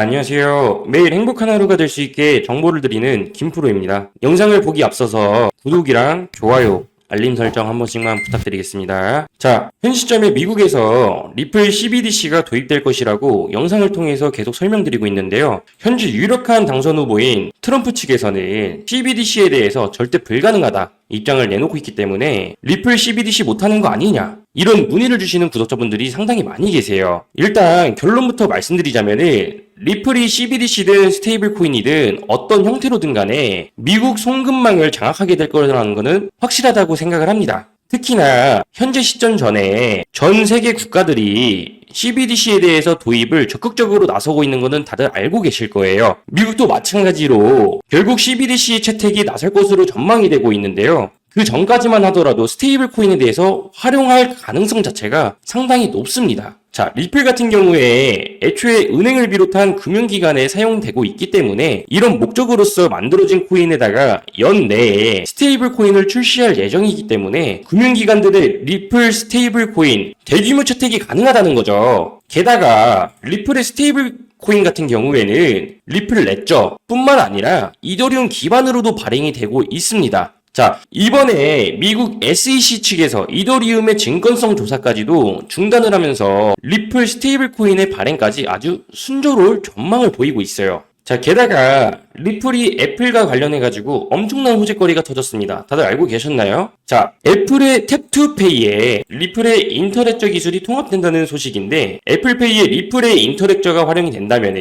안녕하세요. 매일 행복한 하루가 될 수 있게 정보를 드리는 김프로입니다. 영상을 보기 앞서서 구독이랑 좋아요, 알림 설정 한 번씩만 부탁드리겠습니다. 자, 현 시점에 미국에서 리플 CBDC가 도입될 것이라고 영상을 통해서 계속 설명드리고 있는데요. 현재 유력한 당선 후보인 트럼프 측에서는 CBDC에 대해서 절대 불가능하다 입장을 내놓고 있기 때문에 리플 CBDC 못하는 거 아니냐, 이런 문의를 주시는 구독자분들이 상당히 많이 계세요. 일단 결론부터 말씀드리자면은 리플이 CBDC든 스테이블 코인이든 어떤 형태로든 간에 미국 송금망을 장악하게 될 거라는 것은 확실하다고 생각을 합니다. 특히나 현재 시점 전에 전 세계 국가들이 CBDC에 대해서 도입을 적극적으로 나서고 있는 것은 다들 알고 계실 거예요. 미국도 마찬가지로 결국 CBDC 채택이 나설 것으로 전망이 되고 있는데요. 그 전까지만 하더라도 스테이블 코인에 대해서 활용할 가능성 자체가 상당히 높습니다. 자, 리플 같은 경우에 애초에 은행을 비롯한 금융기관에 사용되고 있기 때문에 이런 목적으로서 만들어진 코인에다가 연내에 스테이블 코인을 출시할 예정이기 때문에 금융기관들의 리플 스테이블 코인 대규모 채택이 가능하다는 거죠. 게다가 리플의 스테이블 코인 같은 경우에는 리플 레저 뿐만 아니라 이더리움 기반으로도 발행이 되고 있습니다. 자, 이번에 미국 SEC 측에서 이더리움의 증권성 조사까지도 중단을 하면서 리플 스테이블 코인의 발행까지 아주 순조로울 전망을 보이고 있어요. 자, 게다가 리플이 애플과 관련해가지고 엄청난 호재거리가 터졌습니다. 다들 알고 계셨나요? 자, 애플의 탭투페이에 리플의 인터랙저 기술이 통합된다는 소식인데, 애플페이에 리플의 인터랙저가 활용이 된다면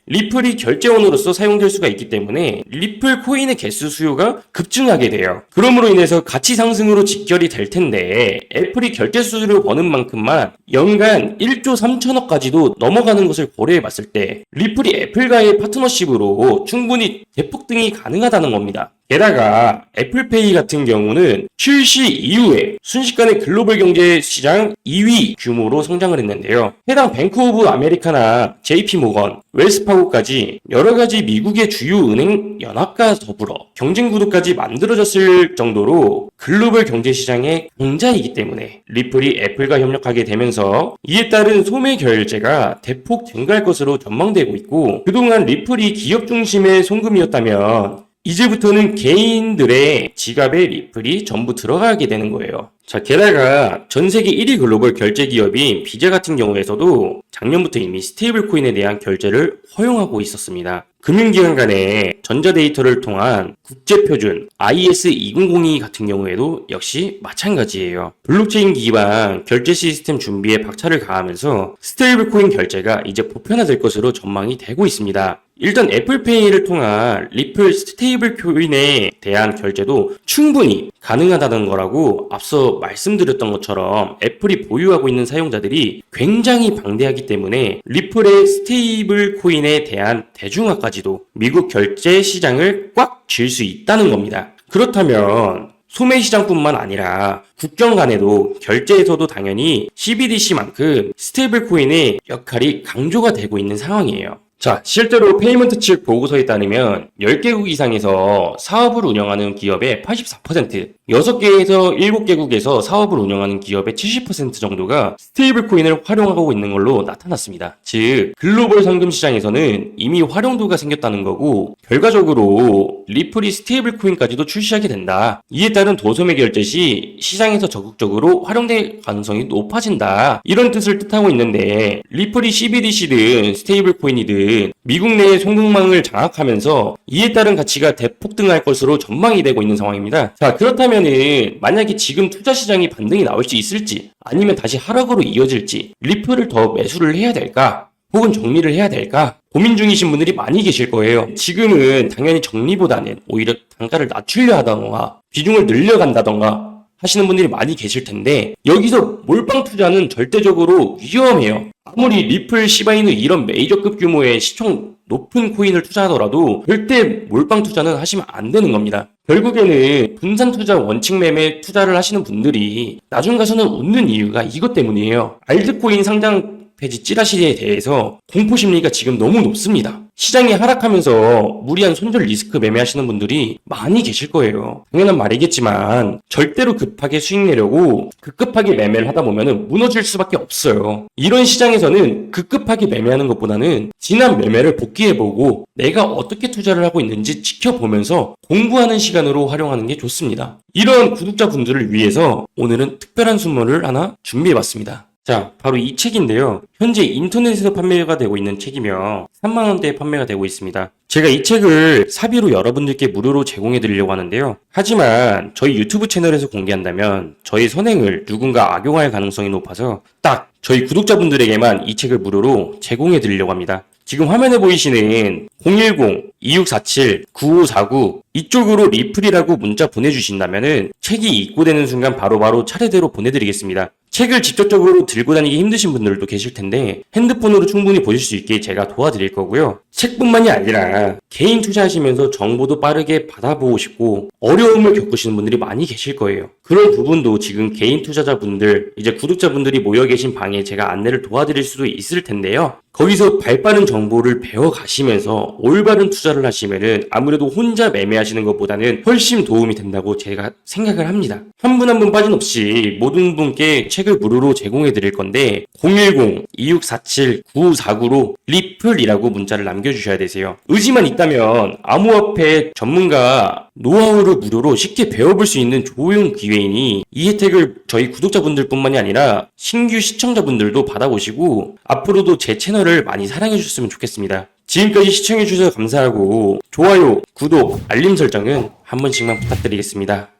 리플이 결제원으로서 사용될 수가 있기 때문에 리플 코인의 개수 수요가 급증하게 돼요. 그러므로 인해서 가치 상승으로 직결이 될 텐데, 애플이 결제 수수료 버는 만큼만 연간 1조 3천억까지도 넘어가는 것을 고려해 봤을 때 리플이 애플과의 파트너십으로 충분히 대폭등이 가능하다는 겁니다. 게다가 애플페이 같은 경우는 출시 이후에 순식간에 글로벌 경제 시장 2위 규모로 성장을 했는데요. 해당 뱅크 오브 아메리카나 JP모건, 웰스파고까지 여러가지 미국의 주요 은행 연합과 더불어 경쟁 구도까지 만들어졌을 정도로 글로벌 경제 시장의 강자이기 때문에 리플이 애플과 협력하게 되면서 이에 따른 소매 결제가 대폭 증가할 것으로 전망되고 있고, 그동안 리플이 기업 중심의 송금이었다면 이제부터는 개인들의 지갑에 리플이 전부 들어가게 되는 거예요. 자, 게다가 전 세계 1위 글로벌 결제 기업인 비자 같은 경우에서도 작년부터 이미 스테이블 코인에 대한 결제를 허용하고 있었습니다. 금융기관 간의 전자데이터를 통한 국제표준 IS2002 같은 경우에도 역시 마찬가지예요. 블록체인 기반 결제 시스템 준비에 박차를 가하면서 스테이블 코인 결제가 이제 보편화될 것으로 전망이 되고 있습니다. 일단 애플페이를 통한 리플 스테이블 코인에 대한 결제도 충분히 가능하다는 거라고 앞서 말씀드렸던 것처럼 애플이 보유하고 있는 사용자들이 굉장히 방대하기 때문에 리플의 스테이블 코인에 대한 대중화까지도 미국 결제 시장을 꽉 쥘 수 있다는 겁니다. 그렇다면 소매 시장뿐만 아니라 국경 간에도 결제에서도 당연히 CBDC만큼 스테이블 코인의 역할이 강조가 되고 있는 상황이에요. 자, 실제로 페이먼트 측 보고서에 따르면 10개국 이상에서 사업을 운영하는 기업의 84%, 6개에서 7개국에서 사업을 운영하는 기업의 70% 정도가 스테이블 코인을 활용하고 있는 걸로 나타났습니다. 즉, 글로벌 상금 시장에서는 이미 활용도가 생겼다는 거고, 결과적으로 리플이 스테이블 코인까지도 출시하게 된다. 이에 따른 도소매 결제 시 시장에서 적극적으로 활용될 가능성이 높아진다. 이런 뜻을 뜻하고 있는데, 리플이 CBDC든 스테이블 코인이든 미국 내의 송금망을 장악하면서 이에 따른 가치가 대폭등할 것으로 전망이 되고 있는 상황입니다. 자, 그렇다면은 만약에 지금 투자 시장이 반등이 나올 수 있을지, 아니면 다시 하락으로 이어질지, 리플을 더 매수를 해야 될까, 혹은 정리를 해야 될까 고민 중이신 분들이 많이 계실 거예요. 지금은 당연히 정리보다는 오히려 단가를 낮추려 하던가 비중을 늘려간다던가 하시는 분들이 많이 계실 텐데, 여기서 몰빵 투자는 절대적으로 위험해요. 아무리 리플, 시바이누 이런 메이저급 규모의 시총 높은 코인을 투자하더라도 절대 몰빵 투자는 하시면 안 되는 겁니다. 결국에는 분산 투자 원칙 매매 투자를 하시는 분들이 나중 가서는 웃는 이유가 이것 때문이에요. 알트코인 상장 폐지 찌라시에 대해서 공포 심리가 지금 너무 높습니다. 시장이 하락하면서 무리한 손절 리스크 매매하시는 분들이 많이 계실 거예요. 당연한 말이겠지만 절대로 급하게 수익 내려고 급급하게 매매를 하다 보면 무너질 수밖에 없어요. 이런 시장에서는 급급하게 매매하는 것보다는 지난 매매를 복귀해보고 내가 어떻게 투자를 하고 있는지 지켜보면서 공부하는 시간으로 활용하는 게 좋습니다. 이런 구독자분들을 위해서 오늘은 특별한 선물을 하나 준비해봤습니다. 자, 바로 이 책인데요. 현재 인터넷에서 판매가 되고 있는 책이며 3만원대에 판매가 되고 있습니다. 제가 이 책을 사비로 여러분들께 무료로 제공해 드리려고 하는데요. 하지만 저희 유튜브 채널에서 공개한다면 저희 선행을 누군가 악용할 가능성이 높아서 딱 저희 구독자분들에게만 이 책을 무료로 제공해 드리려고 합니다. 지금 화면에 보이시는 010-2647-9549 이쪽으로 리플이라고 문자 보내주신다면은 책이 입고되는 순간 바로바로 차례대로 보내드리겠습니다. 책을 직접적으로 들고 다니기 힘드신 분들도 계실 텐데 핸드폰으로 충분히 보실 수 있게 제가 도와드릴 거고요. 책뿐만이 아니라 개인 투자하시면서 정보도 빠르게 받아보고 싶고 어려움을 겪으시는 분들이 많이 계실 거예요. 그런 부분도 지금 개인 투자자분들, 이제 구독자분들이 모여 계신 방에 제가 안내를 도와드릴 수도 있을 텐데요. 거기서 발빠른 정보를 배워가시면서 올바른 투자를 하시면은 아무래도 혼자 매매하시는 것보다는 훨씬 도움이 된다고 제가 생각을 합니다. 한 분 한 분 빠짐없이 모든 분께 책을 무료로 제공해 드릴 건데 010-2647-9549로 리플이라고 문자를 남겨주셔야 되세요. 의지만 있다면 암호화폐 전문가 노하우를 무료로 쉽게 배워볼 수 있는 좋은 기회이니 이 혜택을 저희 구독자분들 뿐만이 아니라 신규 시청자분들도 받아보시고 앞으로도 제 채널을 많이 사랑해 주셨으면 좋겠습니다. 지금까지 시청해 주셔서 감사하고 좋아요, 구독, 알림 설정은 한 번씩만 부탁드리겠습니다.